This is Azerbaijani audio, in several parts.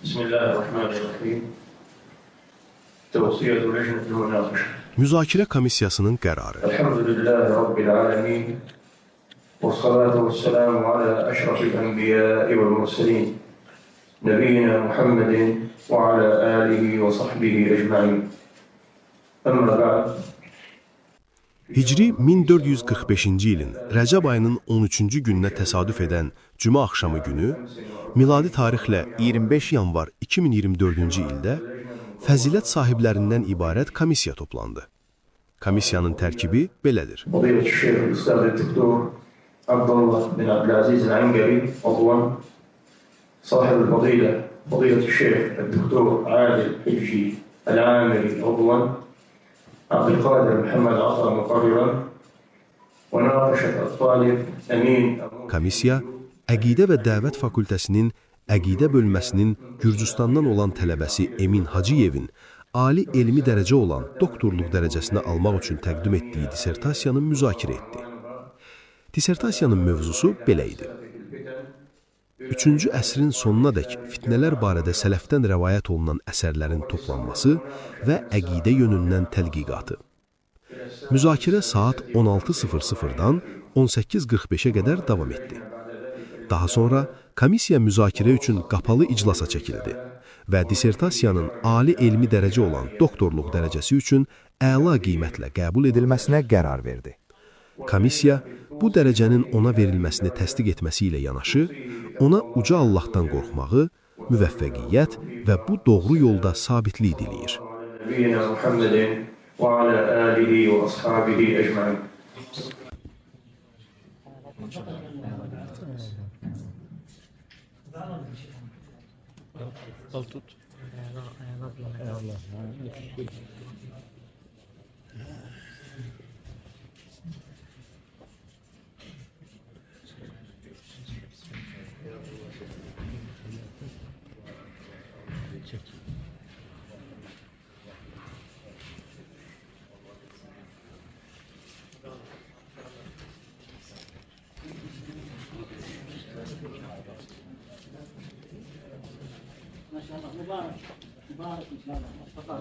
Bismillahirrahmanirrahim. Tevsiyyatü lejnetül münaqişə. Müzakirə komissiyasının qərarı. Elhamdülillahi Rabbil alemin. Və salatu və selamu alə əşrafil ənbiyai vəl murselin. Nəbiyyina Muhammedin və alə alihi və sahbihi ecmain. Əmmə ba'd. Hicri 1445-ci ilin Rəcəb ayının 13-cü gününə təsadüf edən Cümə axşamı günü, miladi tarixlə 25 yanvar 2024-cü ildə fəzilət sahiblərindən ibarət komissiya toplandı. Komissiyanın tərkibi belədir. Fadilət Şeyh Üstad Doktor Abdullah bin Abdülaziz Əngəri Advan, sahib fadilə Fadilət Şeyh Doktor Adil Hicci Əl-Amiri Advan, Abdülqadir Muhammed Ata Muqarriran və naqişət Talib Əmin. Komissiya, Əqidə və Dəvət Fakültəsinin Əqidə bölməsinin Gürcüstandan olan tələbəsi Emin Hacıyevin ali elmi dərəcə olan doktorluq dərəcəsini almaq üçün təqdim etdiyi dissertasiyanı müzakirə etdi. Dissertasiyanın mövzusu belə idi. 3-cü əsrin sonunadək fitnələr barədə sələfdən rəvayət olunan əsərlərin toplanması və əqidə yönündən tədqiqatı. Müzakirə saat 16:00-dan 18:45-ə qədər davam etdi. Daha sonra komissiya müzakirə üçün qapalı iclasa çəkildi və dissertasiyanın ali elmi dərəcə olan doktorluq dərəcəsi üçün əla qiymətlə qəbul edilməsinə qərar verdi. Komissiya bu dərəcənin ona verilməsini təsdiq etməsi ilə yanaşı, ona uca Allahdan qorxmağı, müvəffəqiyyət və bu doğru yolda sabitlik diləyir. Nəbiyyina Muhammedin və alə alihi və ashabihi ecmain. Al tut. مبارك ان شاء الله.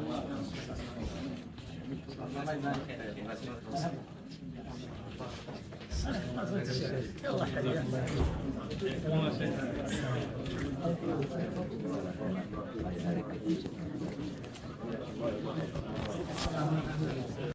الله